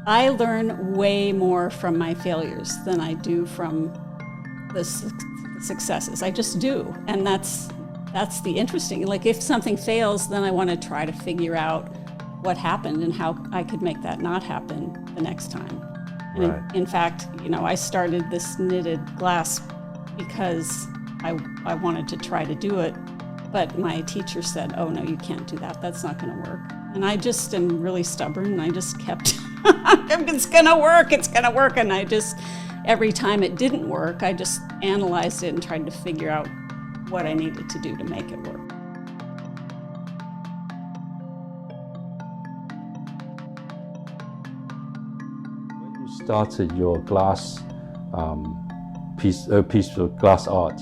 I learn way more from my failures than I do from the successes. I just do, and that's the interesting. Like if something fails, then I want to try to figure out what happened and how I could make that not happen the next time. And right. in fact, I started this knitted glass because I wanted to try to do it, but my teacher said, "Oh no, you can't do that. That's not going to work." And I just am really stubborn, and I just kept, it's going to work, and I just, every time it didn't work, I just analyzed it and tried to figure out what I needed to do to make it work. When you started your glass piece of glass art,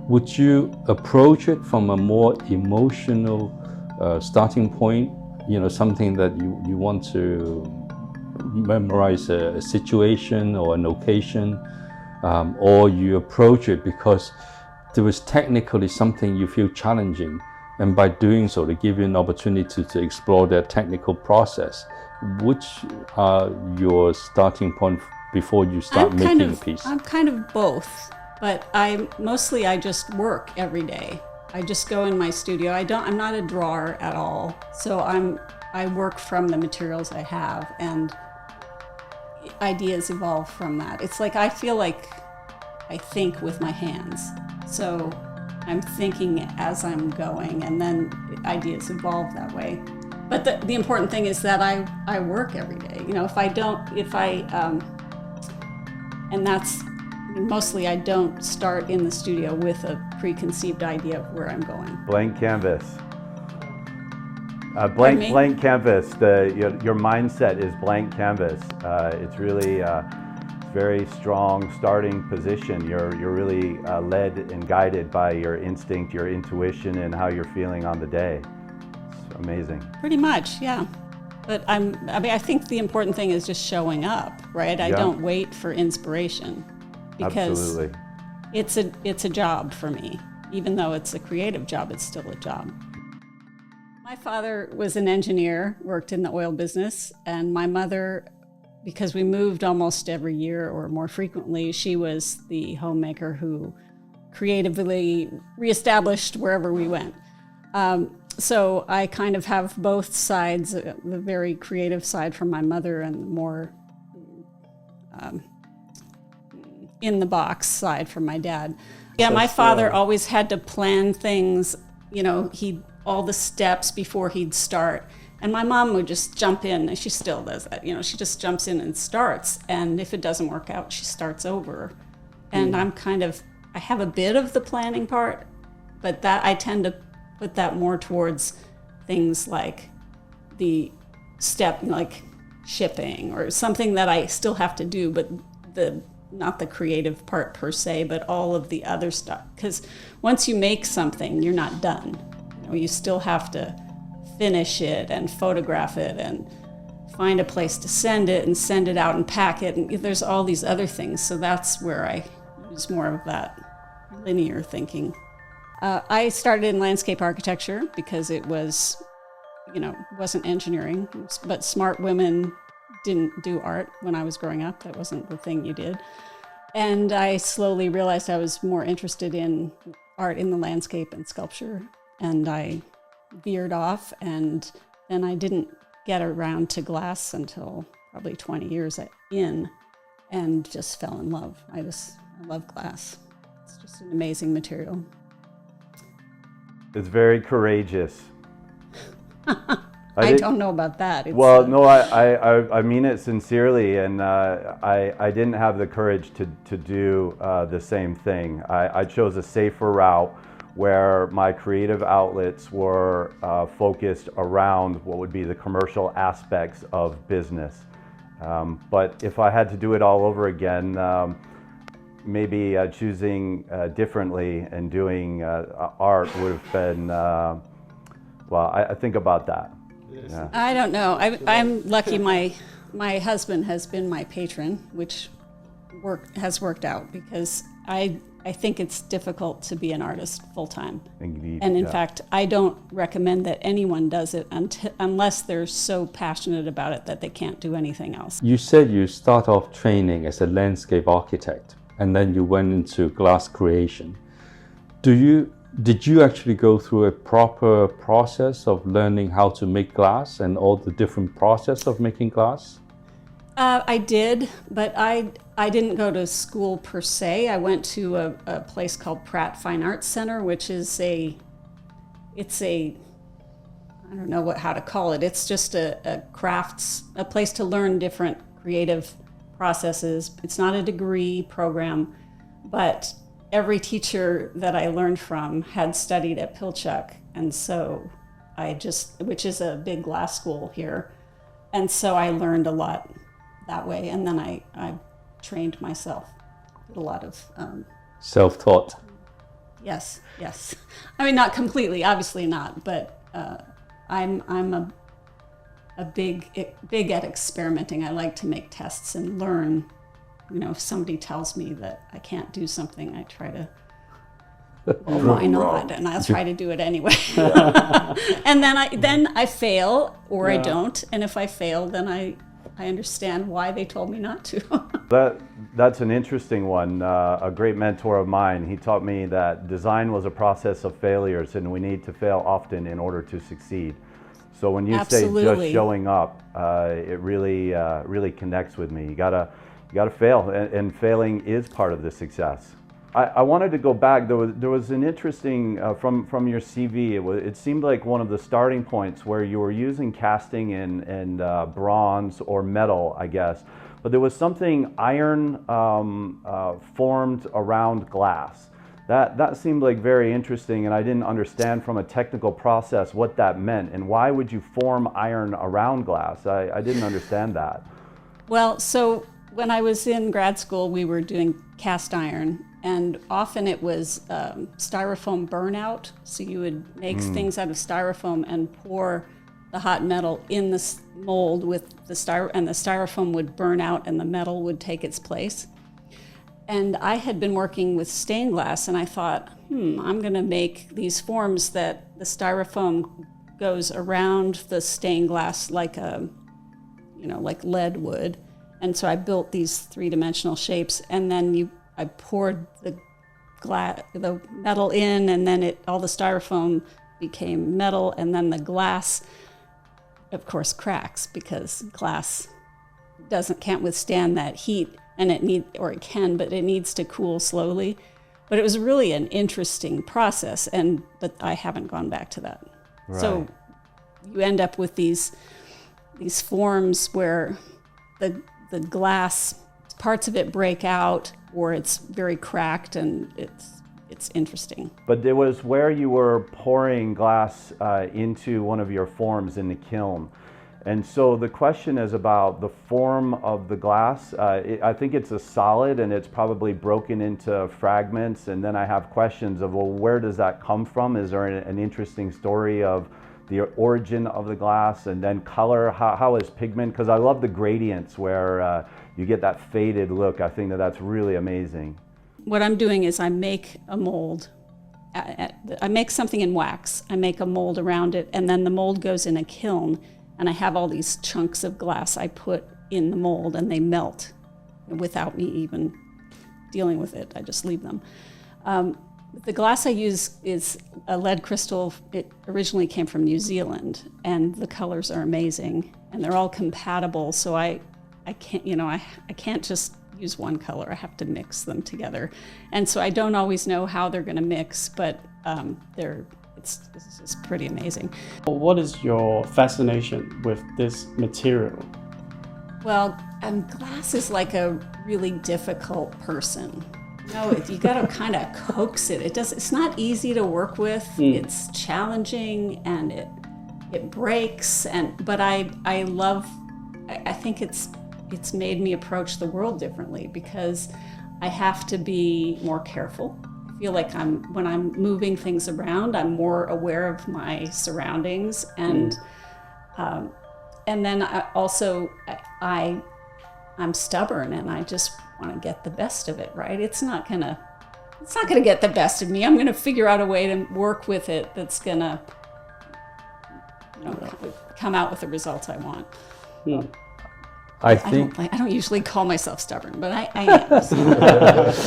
would you approach it from a more emotional starting point? Something that you want to memorize a situation or an occasion, or you approach it because there was technically something you feel challenging, and by doing so, they give you an opportunity to explore that technical process. Which are your starting point before you start making a piece? I'm kind of both, but I just work every day. I just go in my studio. I'm not a drawer at all, so I work from the materials I have, and ideas evolve from that. It's like I feel like I think with my hands, so I'm thinking as I'm going, and then ideas evolve that way. But the important thing is that I work every day. And that's mostly I don't start in the studio with a preconceived idea of where I'm going. Blank canvas. Blank canvas. Your mindset is blank canvas. It's really very strong starting position. You're really led and guided by your instinct, your intuition, and how you're feeling on the day. It's amazing. Pretty much, yeah. But I think the important thing is just showing up, right? I don't wait for inspiration, because absolutely. It's a job for me. Even though it's a creative job, it's still a job. My father was an engineer, worked in the oil business, and my mother, because we moved almost every year or more frequently, she was the homemaker who creatively reestablished wherever we went. So I kind of have both sides, the very creative side from my mother and the more in the box side from my dad. Yeah, my father always had to plan things, all the steps before he'd start. And my mom would just jump in, and she still does that. She just jumps in and starts. And if it doesn't work out, she starts over. And I have a bit of the planning part, but that I tend to put that more towards things like the step, like shipping or something that I still have to do, but not the creative part per se, but all of the other stuff. Because once you make something, you're not done. You still have to finish it and photograph it and find a place to send it and send it out and pack it. And there's all these other things. So that's where I use more of that linear thinking. I started in landscape architecture because it was, wasn't engineering, but smart women didn't do art when I was growing up. That wasn't the thing you did. And I slowly realized I was more interested in art in the landscape and sculpture. And I veered off, and then I didn't get around to glass until probably 20 years in, and just fell in love. I love glass. It's just an amazing material. It's very courageous. I don't know about that. No, I mean it sincerely, and I didn't have the courage to do the same thing. I chose a safer route where my creative outlets were focused around what would be the commercial aspects of business. But if I had to do it all over again, maybe choosing differently and doing art would have been, I think about that. Yeah. I don't know. I'm lucky my husband has been my patron, which has worked out, because I think it's difficult to be an artist full-time. Indeed, And in yeah. fact, I don't recommend that anyone does it unless they're so passionate about it that they can't do anything else. You said you start off training as a landscape architect, and then you went into glass creation. Did you actually go through a proper process of learning how to make glass and all the different process of making glass? I did, but I didn't go to school per se. I went to a place called Pratt Fine Arts Center, which is I don't know how to call it. It's just a place to learn different creative processes. It's not a degree program, but every teacher that I learned from had studied at Pilchuck, and so which is a big glass school here, and so I learned a lot that way, and then I trained myself. Did a lot of Self-taught. yes. I mean, not completely, obviously not, but I'm a big at experimenting. I like to make tests and learn. You know, if somebody tells me that I can't do something, I try to, well, why not? And I'll try to do it anyway. And then I fail, or I don't. And if I fail, then I understand why they told me not to. That's an interesting one. A great mentor of mine, he taught me that design was a process of failures, and we need to fail often in order to succeed. So when you Absolutely. say just showing up, it really connects with me. You gotta fail, and failing is part of the success. I wanted to go back. There was an interesting from your CV. It seemed like one of the starting points where you were using casting and bronze or metal, I guess. But there was something iron formed around glass. That seemed like very interesting, and I didn't understand from a technical process what that meant. And why would you form iron around glass? I didn't understand that. Well, so when I was in grad school, we were doing cast iron, and often it was styrofoam burnout. So you would make things out of styrofoam and pour the hot metal in the mold with and the styrofoam would burn out and the metal would take its place. And I had been working with stained glass, and I thought, I'm going to make these forms that the styrofoam goes around the stained glass like like lead would. And so I built these three-dimensional shapes, and then I poured the metal in, and then all the styrofoam became metal, and then the glass, of course, cracks because glass can't withstand that heat, and it can, but it needs to cool slowly. But it was really an interesting process, but I haven't gone back to that. Right. So you end up with these forms where the glass, parts of it break out, or it's very cracked, and it's interesting. But there was where you were pouring glass into one of your forms in the kiln. And so the question is about the form of the glass. I think it's a solid, and it's probably broken into fragments. And then I have questions of, well, where does that come from? Is there an interesting story of the origin of the glass, and then color? How is pigment? Because I love the gradients where you get that faded look. I think that's really amazing. What I'm doing is I make a mold. I make something in wax. I make a mold around it, and then the mold goes in a kiln, and I have all these chunks of glass I put in the mold, and they melt without me even dealing with it. I just leave them. The glass I use is a lead crystal. It originally came from New Zealand, and the colors are amazing, and they're all compatible. So I can't just use one color. I have to mix them together, and so I don't always know how they're going to mix, but it's pretty amazing. What is your fascination with this material? Well, glass is like a really difficult person. You got to kind of coax it. It's not easy to work with. It's challenging, and it breaks. But I think it's made me approach the world differently, because I have to be more careful. I feel like when I'm moving things around, I'm more aware of my surroundings, and then I'm stubborn, and I just want to get the best of it, right? It's not gonna it's not going to get the best of me. I'm going to figure out a way to work with it that's going to, come out with the results I want. I think I don't usually call myself stubborn, but I am. So,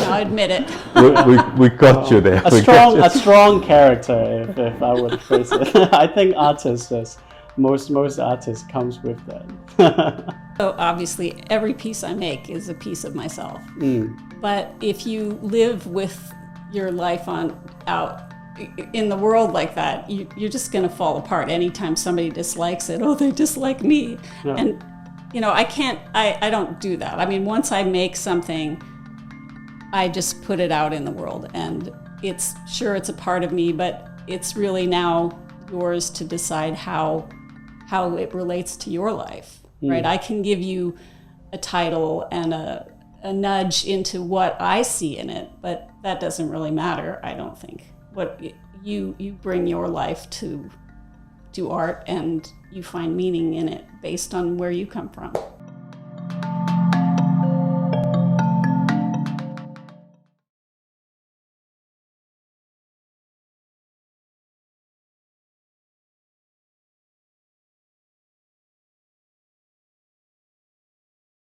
I'll admit it. we got you there. A strong character, if I would phrase it. I think artists, most artists comes with that. So obviously, every piece I make is a piece of myself. But if you live with your life out in the world like that, you're just going to fall apart. Anytime somebody dislikes it, they dislike me. Yeah. And, I don't do that. I mean, once I make something, I just put it out in the world. And it's a part of me, but it's really now yours to decide how it relates to your life, right? I can give you a title and a nudge into what I see in it, but that doesn't really matter, I don't think. What you bring your life to art, and you find meaning in it based on where you come from.